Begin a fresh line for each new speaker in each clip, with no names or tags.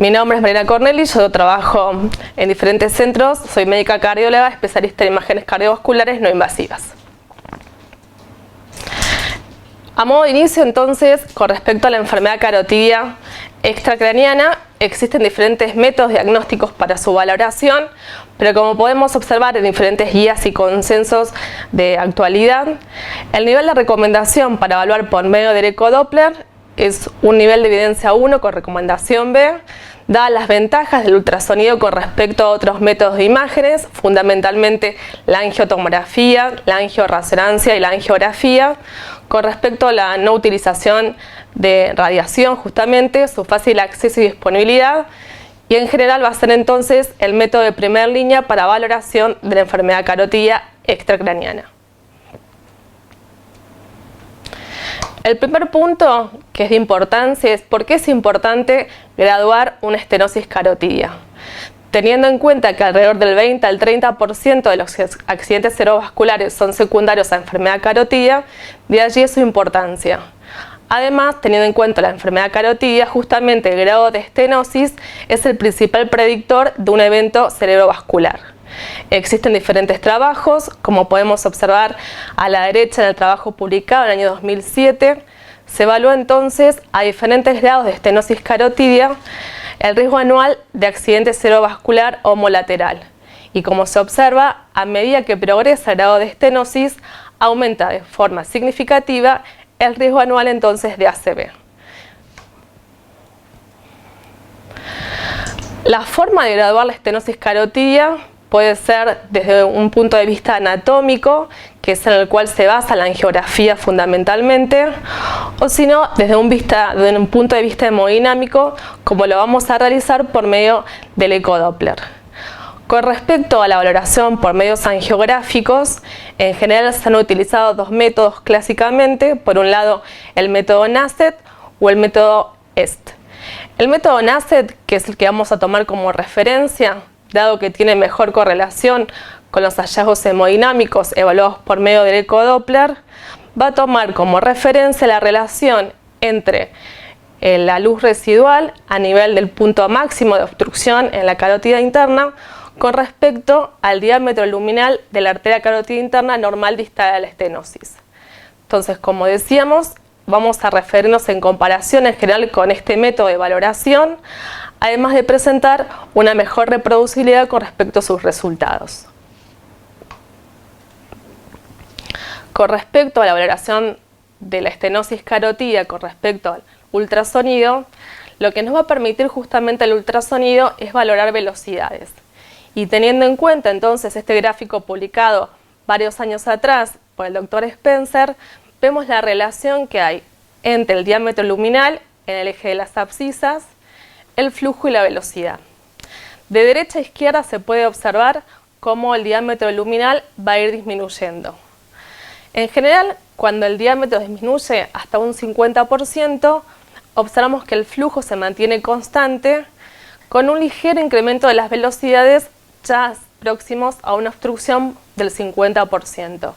Mi nombre es Mariana Corneli, yo trabajo en diferentes centros, soy médica cardióloga, especialista en imágenes cardiovasculares no invasivas. A modo de inicio, entonces, con respecto a la enfermedad carotidia extracraniana, existen diferentes métodos diagnósticos para su valoración, pero como podemos observar en diferentes guías y consensos de actualidad, el nivel de recomendación para evaluar por medio del ecodoppler es un nivel de evidencia 1 con recomendación B, dadas las ventajas del ultrasonido con respecto a otros métodos de imágenes, fundamentalmente la angiotomografía, la angioresonancia y la angiografía, con respecto a la no utilización de radiación, justamente, su fácil acceso y disponibilidad, y en general va a ser entonces el método de primera línea para valoración de la enfermedad carotidia extracraniana. El primer punto que es de importancia es por qué es importante graduar una estenosis carotidia. Teniendo en cuenta que alrededor del 20 al 30% de los accidentes cerebrovasculares son secundarios a enfermedad carotidia, de allí su importancia. Además, teniendo en cuenta la enfermedad carotidia, justamente el grado de estenosis es el principal predictor de un evento cerebrovascular. Existen diferentes trabajos, como podemos observar a la derecha en el trabajo publicado en el año 2007, se evaluó entonces a diferentes grados de estenosis carotidia el riesgo anual de accidente cerebrovascular homolateral. Y como se observa, a medida que progresa el grado de estenosis, aumenta de forma significativa el riesgo anual entonces de ACV. La forma de graduar la estenosis carotidia puede ser desde un punto de vista anatómico, que es en el cual se basa la angiografía fundamentalmente, o si no, desde un punto de vista hemodinámico, como lo vamos a realizar por medio del ecodoppler. Con respecto a la valoración por medios angiográficos, en general se han utilizado dos métodos clásicamente, por un lado el método NASET o el método EST. El método NASET, que es el que vamos a tomar como referencia, dado que tiene mejor correlación con los hallazgos hemodinámicos evaluados por medio del ecodoppler, va a tomar como referencia la relación entre la luz residual a nivel del punto máximo de obstrucción en la carótida interna con respecto al diámetro luminal de la arteria carótida interna normal distal a la estenosis. Entonces, como decíamos, vamos a referirnos en comparación en general con este método de valoración, además de presentar una mejor reproducibilidad con respecto a sus resultados. Con respecto a la valoración de la estenosis carotidia con respecto al ultrasonido, lo que nos va a permitir justamente el ultrasonido es valorar velocidades. Y teniendo en cuenta entonces este gráfico publicado varios años atrás por el Dr. Spencer, vemos la relación que hay entre el diámetro luminal en el eje de las abscisas, el flujo y la velocidad. De derecha a izquierda se puede observar cómo el diámetro luminal va a ir disminuyendo. En general, cuando el diámetro disminuye hasta un 50%, observamos que el flujo se mantiene constante con un ligero incremento de las velocidades ya próximos a una obstrucción del 50%.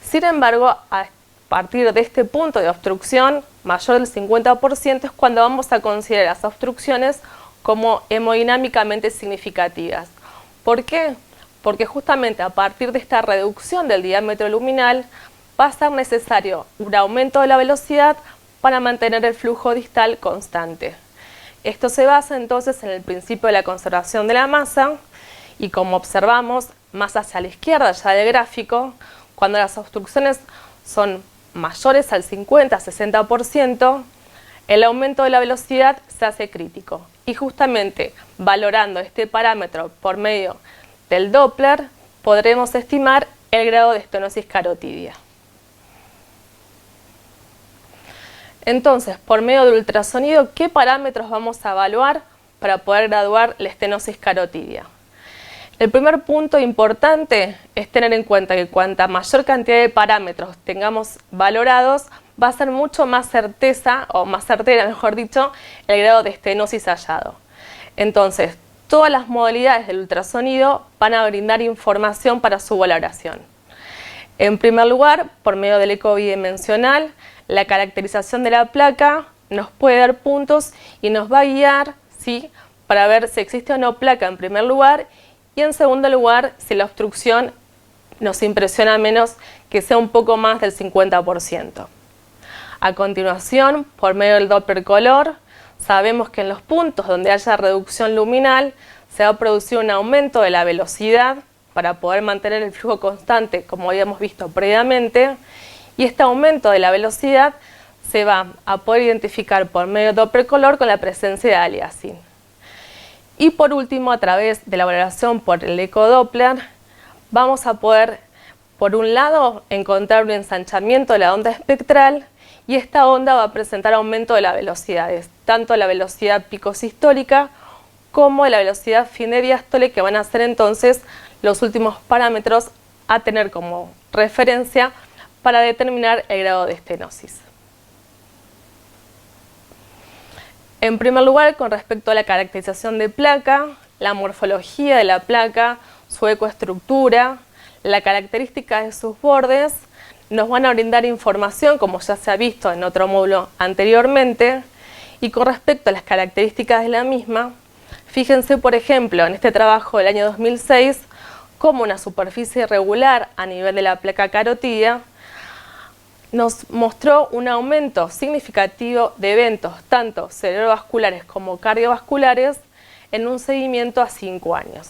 Sin embargo, a partir de este punto de obstrucción mayor del 50% es cuando vamos a considerar las obstrucciones como hemodinámicamente significativas. ¿Por qué? Porque justamente a partir de esta reducción del diámetro luminal va a ser necesario un aumento de la velocidad para mantener el flujo distal constante. Esto se basa entonces en el principio de la conservación de la masa y como observamos más hacia la izquierda ya del gráfico, cuando las obstrucciones son mayores al 50-60%, el aumento de la velocidad se hace crítico. Y justamente valorando este parámetro por medio del Doppler, podremos estimar el grado de estenosis carotidia. Entonces, por medio del ultrasonido, ¿qué parámetros vamos a evaluar para poder graduar la estenosis carotidia? El primer punto importante es tener en cuenta que cuanta mayor cantidad de parámetros tengamos valorados, va a ser mucho más certeza, o más certera, mejor dicho, el grado de estenosis hallado. Entonces, todas las modalidades del ultrasonido van a brindar información para su valoración. En primer lugar, por medio del eco bidimensional, la caracterización de la placa nos puede dar puntos y nos va a guiar ¿sí? Para ver si existe o no placa en primer lugar y en segundo lugar si la obstrucción nos impresiona menos que sea un poco más del 50%. A continuación, por medio del Doppler color, sabemos que en los puntos donde haya reducción luminal se va a producir un aumento de la velocidad para poder mantener el flujo constante como habíamos visto previamente, y este aumento de la velocidad se va a poder identificar por medio del Doppler color con la presencia de aliasing. Y por último, a través de la valoración por el ecodoppler, vamos a poder, por un lado, encontrar un ensanchamiento de la onda espectral, y esta onda va a presentar aumento de las velocidades, tanto la velocidad picosistólica como la velocidad fin de diástole, que van a ser entonces los últimos parámetros a tener como referencia para determinar el grado de estenosis. En primer lugar, con respecto a la caracterización de placa, la morfología de la placa, su ecoestructura, la característica de sus bordes, nos van a brindar información, como ya se ha visto en otro módulo anteriormente, y con respecto a las características de la misma, fíjense por ejemplo en este trabajo del año 2006, cómo una superficie irregular a nivel de la placa carotidia nos mostró un aumento significativo de eventos tanto cerebrovasculares como cardiovasculares en un seguimiento a 5 años.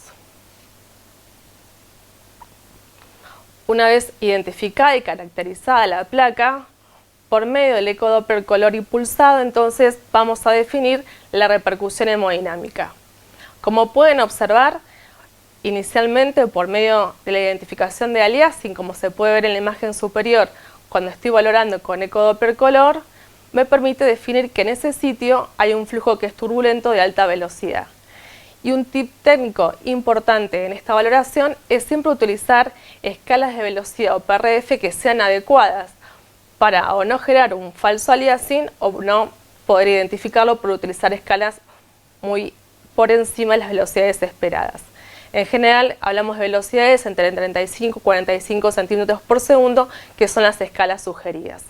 Una vez identificada y caracterizada la placa, por medio del ecodoppler color y pulsado, entonces vamos a definir la repercusión hemodinámica. Como pueden observar, inicialmente por medio de la identificación de aliasing, como se puede ver en la imagen superior, cuando estoy valorando con ecodoppler color, me permite definir que en ese sitio hay un flujo que es turbulento de alta velocidad. Y un tip técnico importante en esta valoración es siempre utilizar escalas de velocidad o PRF que sean adecuadas para o no generar un falso aliasing o no poder identificarlo por utilizar escalas muy por encima de las velocidades esperadas. En general hablamos de velocidades entre 35 y 45 centímetros por segundo, que son las escalas sugeridas.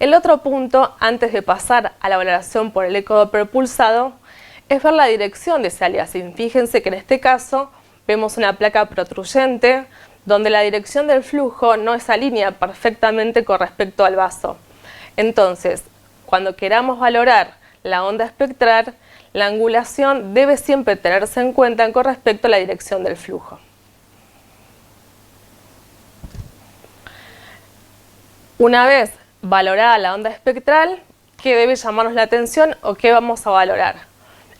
El otro punto, antes de pasar a la valoración por el ecodoppler pulsado, es ver la dirección de ese aliasing. Fíjense que en este caso vemos una placa protruyente, donde la dirección del flujo no se alinea perfectamente con respecto al vaso. Entonces, cuando queramos valorar la onda espectral, la angulación debe siempre tenerse en cuenta con respecto a la dirección del flujo. Una vez valorada la onda espectral, ¿qué debe llamarnos la atención o qué vamos a valorar?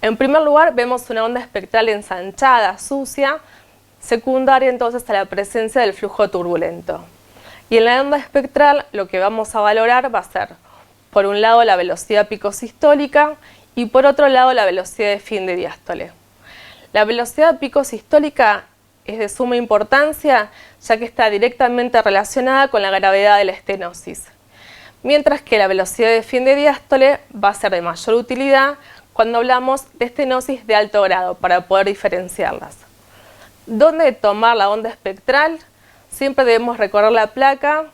En primer lugar, vemos una onda espectral ensanchada, sucia, secundaria entonces a la presencia del flujo turbulento. Y en la onda espectral lo que vamos a valorar va a ser, por un lado, la velocidad picosistólica y por otro lado la velocidad de fin de diástole. La velocidad picosistólica es de suma importancia ya que está directamente relacionada con la gravedad de la estenosis, mientras que la velocidad de fin de diástole va a ser de mayor utilidad cuando hablamos de estenosis de alto grado para poder diferenciarlas. ¿Dónde tomar la onda espectral? Siempre debemos recorrer la placa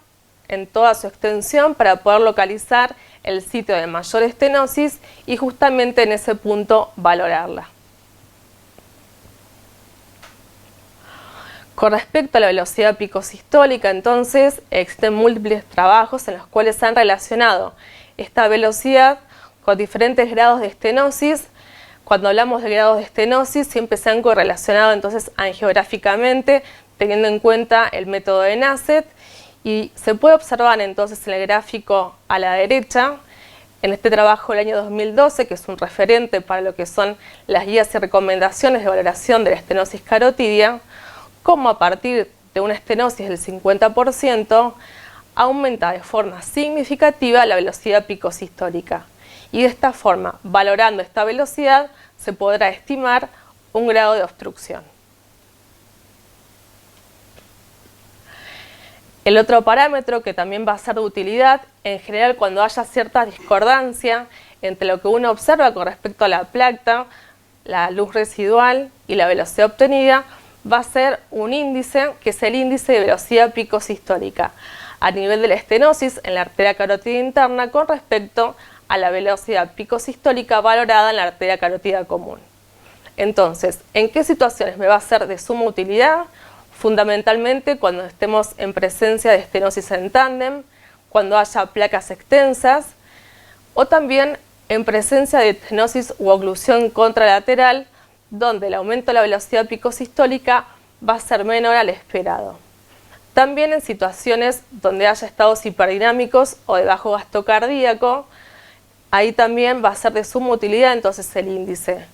en toda su extensión para poder localizar el sitio de mayor estenosis y justamente en ese punto valorarla. Con respecto a la velocidad picosistólica, entonces, existen múltiples trabajos en los cuales se han relacionado esta velocidad con diferentes grados de estenosis. Cuando hablamos de grados de estenosis, siempre se han correlacionado entonces angiográficamente, teniendo en cuenta el método de Nassett, y se puede observar entonces en el gráfico a la derecha, en este trabajo del año 2012, que es un referente para lo que son las guías y recomendaciones de valoración de la estenosis carotidia, cómo a partir de una estenosis del 50% aumenta de forma significativa la velocidad picosistólica. Y de esta forma, valorando esta velocidad, se podrá estimar un grado de obstrucción. El otro parámetro que también va a ser de utilidad, en general cuando haya cierta discordancia entre lo que uno observa con respecto a la placa, la luz residual y la velocidad obtenida, va a ser un índice que es el índice de velocidad picosistólica a nivel de la estenosis en la arteria carótida interna con respecto a la velocidad picosistólica valorada en la arteria carótida común. Entonces, ¿en qué situaciones me va a ser de suma utilidad? Fundamentalmente cuando estemos en presencia de estenosis en tándem, cuando haya placas extensas, o también en presencia de estenosis u oclusión contralateral, donde el aumento de la velocidad picosistólica va a ser menor al esperado. También en situaciones donde haya estados hiperdinámicos o de bajo gasto cardíaco, ahí también va a ser de suma utilidad entonces el índice.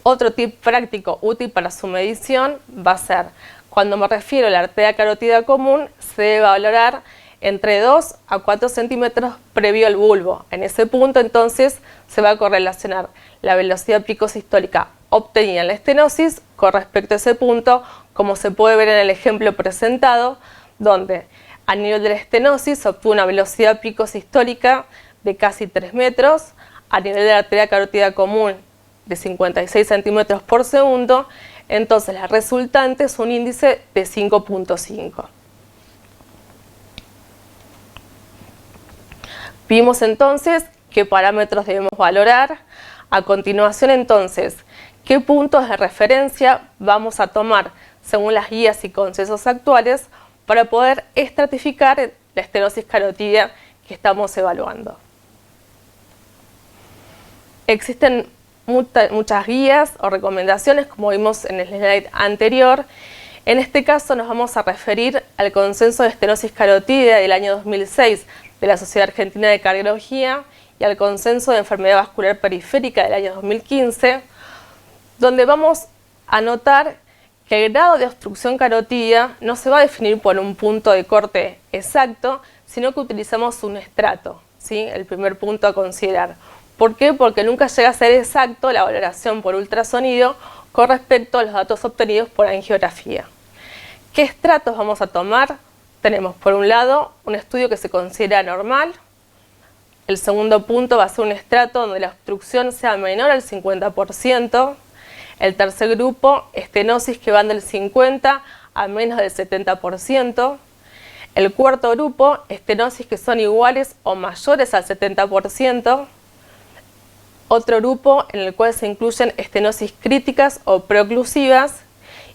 Otro tip práctico útil para su medición va a ser, cuando me refiero a la arteria carótida común, se debe valorar entre 2 a 4 centímetros previo al bulbo. En ese punto entonces se va a correlacionar la velocidad picosistólica obtenida en la estenosis con respecto a ese punto, como se puede ver en el ejemplo presentado, donde a nivel de la estenosis se obtuvo una velocidad picosistólica de casi 3 metros, a nivel de la arteria carótida común de 56 centímetros por segundo, entonces la resultante es un índice de 5.5. Vimos entonces qué parámetros debemos valorar. A continuación entonces, qué puntos de referencia vamos a tomar según las guías y consensos actuales para poder estratificar la estenosis carotídea que estamos evaluando. Existen muchas guías o recomendaciones, como vimos en el slide anterior. En este caso nos vamos a referir al consenso de estenosis carotídea del año 2006 de la Sociedad Argentina de Cardiología y al consenso de enfermedad vascular periférica del año 2015, donde vamos a notar que el grado de obstrucción carotídea no se va a definir por un punto de corte exacto, sino que utilizamos un estrato, ¿sí? El primer punto a considerar. ¿Por qué? Porque nunca llega a ser exacto la valoración por ultrasonido con respecto a los datos obtenidos por angiografía. ¿Qué estratos vamos a tomar? Tenemos por un lado un estudio que se considera normal. El segundo punto va a ser un estrato donde la obstrucción sea menor al 50%. El tercer grupo, estenosis que van del 50 a menos del 70%. El cuarto grupo, estenosis que son iguales o mayores al 70%. Otro grupo en el cual se incluyen estenosis críticas o preoclusivas.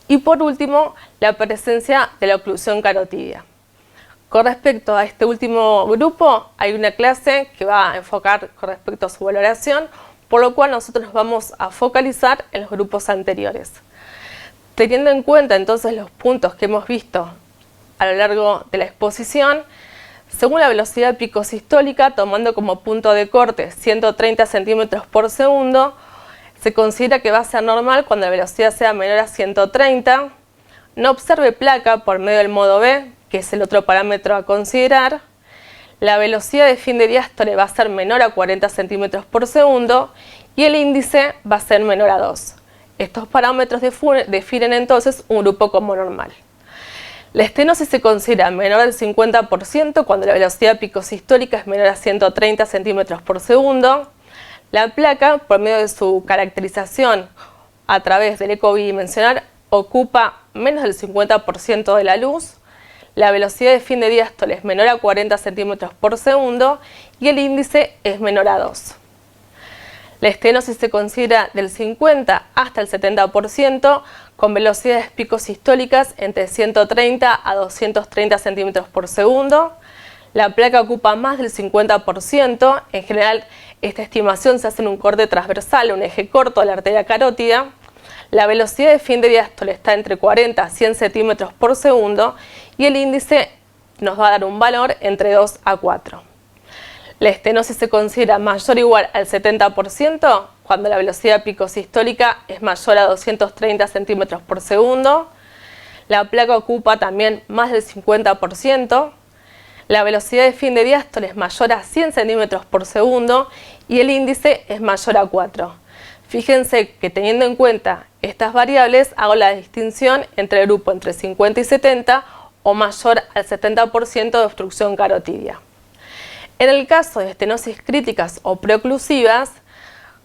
Y por último, la presencia de la oclusión carotídea. Con respecto a este último grupo, hay una clase que va a enfocar con respecto a su valoración, por lo cual nosotros nos vamos a focalizar en los grupos anteriores. Teniendo en cuenta entonces los puntos que hemos visto a lo largo de la exposición, según la velocidad picosistólica, tomando como punto de corte 130 centímetros por segundo, se considera que va a ser normal cuando la velocidad sea menor a 130. No observe placa por medio del modo B, que es el otro parámetro a considerar. La velocidad de fin de diástole va a ser menor a 40 centímetros por segundo y el índice va a ser menor a 2. Estos parámetros definen entonces un grupo como normal. La estenosis se considera menor al 50% cuando la velocidad picosistólica es menor a 130 centímetros por segundo. La placa, por medio de su caracterización a través del eco bidimensional, ocupa menos del 50% de la luz. La velocidad de fin de diástole es menor a 40 centímetros por segundo y el índice es menor a 2. La estenosis se considera del 50 hasta el 70% con velocidades picosistólicas entre 130 a 230 centímetros por segundo. La placa ocupa más del 50%. En general, esta estimación se hace en un corte transversal, un eje corto de la arteria carótida. La velocidad de fin de diástole está entre 40 a 100 centímetros por segundo y el índice nos va a dar un valor entre 2 a 4. La estenosis se considera mayor o igual al 70% cuando la velocidad picosistólica es mayor a 230 centímetros por segundo. La placa ocupa también más del 50%. La velocidad de fin de diástole es mayor a 100 centímetros por segundo y el índice es mayor a 4. Fíjense que teniendo en cuenta estas variables hago la distinción entre el grupo entre 50 y 70 o mayor al 70% de obstrucción carotídea. En el caso de estenosis críticas o preoclusivas,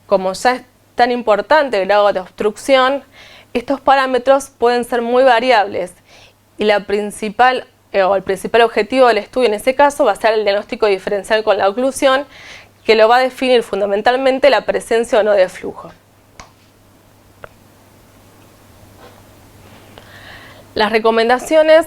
como ya es tan importante el grado de obstrucción, estos parámetros pueden ser muy variables y el principal objetivo del estudio en ese caso va a ser el diagnóstico diferencial con la oclusión, que lo va a definir fundamentalmente la presencia o no de flujo. Las recomendaciones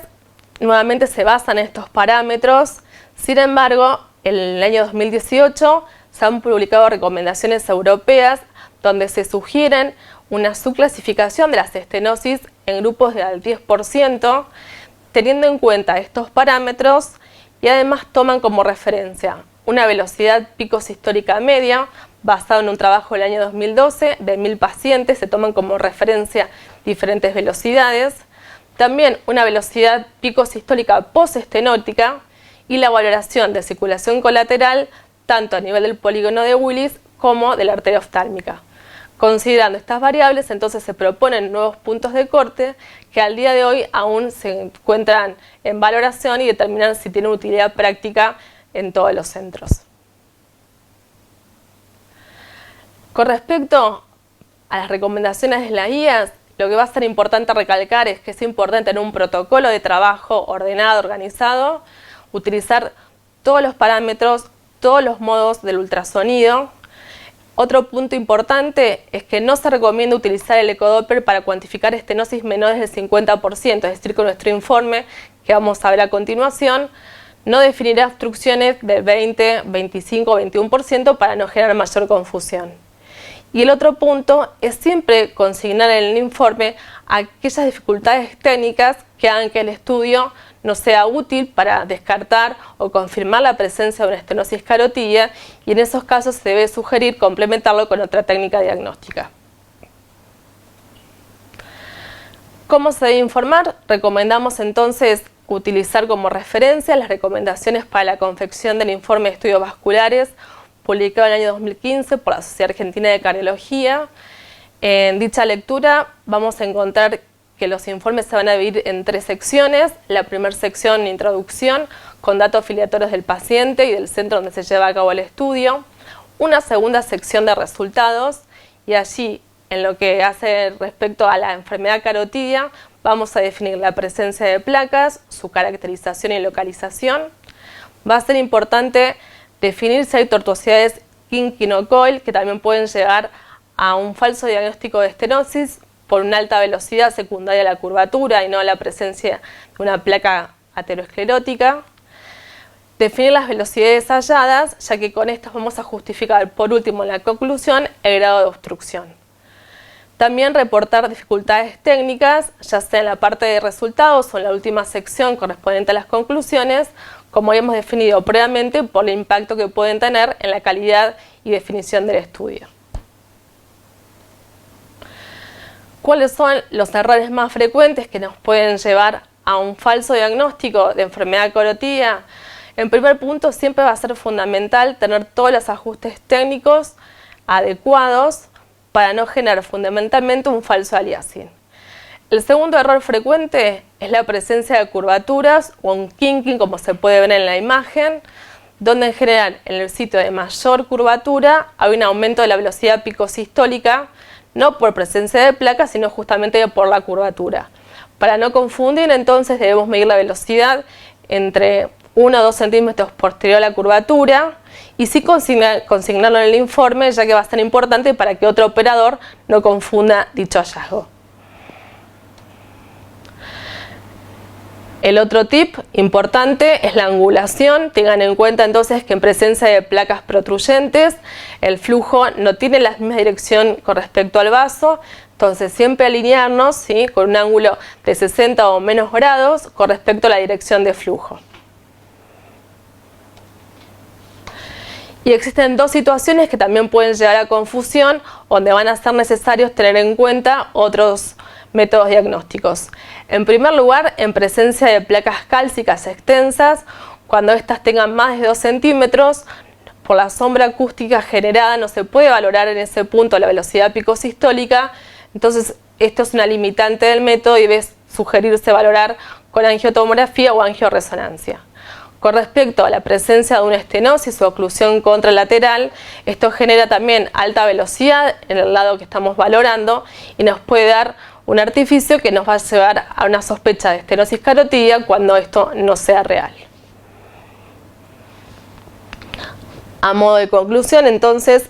nuevamente se basan en estos parámetros. Sin embargo, en el año 2018 se han publicado recomendaciones europeas donde se sugieren una subclasificación de las estenosis en grupos de al 10%, teniendo en cuenta estos parámetros, y además toman como referencia una velocidad pico sistólica media basado en un trabajo del año 2012 de 1000 pacientes, se toman como referencia diferentes velocidades, también una velocidad pico sistólica postestenótica y la valoración de circulación colateral tanto a nivel del polígono de Willis como de la arteria oftálmica. Considerando estas variables, entonces se proponen nuevos puntos de corte que al día de hoy aún se encuentran en valoración y determinan si tienen utilidad práctica en todos los centros. Con respecto a las recomendaciones de las guías, lo que va a ser importante recalcar es que es importante en un protocolo de trabajo ordenado, organizado, utilizar todos los parámetros, todos los modos del ultrasonido. Otro punto importante es que no se recomienda utilizar el ecodoppler para cuantificar estenosis menores del 50%, es decir, que nuestro informe, que vamos a ver a continuación, no definirá obstrucciones de 20, 25 o 21% para no generar mayor confusión. Y el otro punto es siempre consignar en el informe aquellas dificultades técnicas que hagan que el estudio no sea útil para descartar o confirmar la presencia de una estenosis carotídea, y en esos casos se debe sugerir complementarlo con otra técnica diagnóstica. ¿Cómo se debe informar? Recomendamos entonces utilizar como referencia las recomendaciones para la confección del informe de estudios vasculares publicado en el año 2015 por la Sociedad Argentina de Cardiología. En dicha lectura vamos a encontrar que los informes se van a dividir en 3 secciones. La primera sección, introducción, con datos filiatorios del paciente y del centro donde se lleva a cabo el estudio. Una segunda sección de resultados, y allí, en lo que hace respecto a la enfermedad carotídea, vamos a definir la presencia de placas, su caracterización y localización. Va a ser importante definir si hay tortuosidades quinquinocoil que también pueden llegar a un falso diagnóstico de estenosis por una alta velocidad secundaria a la curvatura y no a la presencia de una placa aterosclerótica. Definir las velocidades halladas, ya que con estas vamos a justificar por último en la conclusión el grado de obstrucción. También reportar dificultades técnicas, ya sea en la parte de resultados o en la última sección correspondiente a las conclusiones, como habíamos definido previamente, por el impacto que pueden tener en la calidad y definición del estudio. ¿Cuáles son los errores más frecuentes que nos pueden llevar a un falso diagnóstico de enfermedad carotídea? En primer punto, siempre va a ser fundamental tener todos los ajustes técnicos adecuados para no generar fundamentalmente un falso aliasing. El segundo error frecuente es la presencia de curvaturas o un kinking, como se puede ver en la imagen, donde en general en el sitio de mayor curvatura hay un aumento de la velocidad picosistólica, no por presencia de placas, sino justamente por la curvatura. Para no confundir, entonces debemos medir la velocidad entre 1 o 2 centímetros posterior a la curvatura y sí consignarlo en el informe, ya que va a ser importante para que otro operador no confunda dicho hallazgo. El otro tip importante es la angulación. Tengan en cuenta entonces que en presencia de placas protruyentes el flujo no tiene la misma dirección con respecto al vaso, entonces siempre alinearnos, ¿sí?, con un ángulo de 60 o menos grados con respecto a la dirección de flujo. Y existen 2 situaciones que también pueden llevar a confusión, donde van a ser necesarios tener en cuenta otros métodos diagnósticos. En primer lugar, en presencia de placas cálcicas extensas, cuando éstas tengan más de 2 centímetros, por la sombra acústica generada no se puede valorar en ese punto la velocidad picosistólica, entonces esto es una limitante del método y debe sugerirse valorar con angiotomografía o angioresonancia. Con respecto a la presencia de una estenosis o oclusión contralateral, esto genera también alta velocidad en el lado que estamos valorando y nos puede dar un artificio que nos va a llevar a una sospecha de estenosis carotídea cuando esto no sea real. A modo de conclusión, entonces,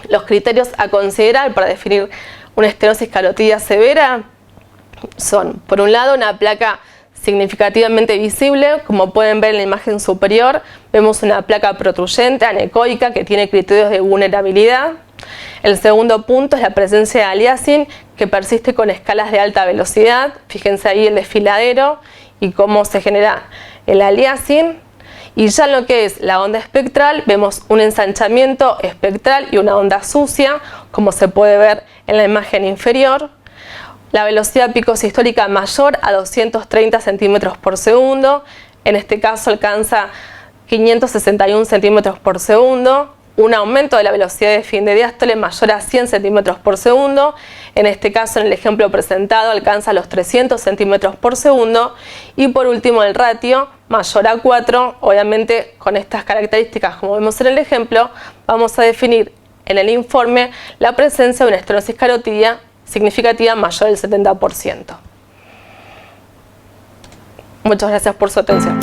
los criterios a considerar para definir una estenosis carotidia severa son, por un lado, una placa significativamente visible. Como pueden ver en la imagen superior, vemos una placa protruyente, anecoica, que tiene criterios de vulnerabilidad. El segundo punto es la presencia de aliasing, que persiste con escalas de alta velocidad. Fíjense ahí el desfiladero y cómo se genera el aliasing. Y ya en lo que es la onda espectral, vemos un ensanchamiento espectral y una onda sucia, como se puede ver en la imagen inferior. La velocidad picosistólica mayor a 230 centímetros por segundo, en este caso alcanza 561 centímetros por segundo. Un aumento de la velocidad de fin de diástole mayor a 100 centímetros por segundo, en este caso en el ejemplo presentado alcanza los 300 centímetros por segundo. Y por último el ratio mayor a 4, obviamente con estas características como vemos en el ejemplo, vamos a definir en el informe la presencia de una estenosis carotidia significativa mayor del 70%. Muchas gracias por su atención.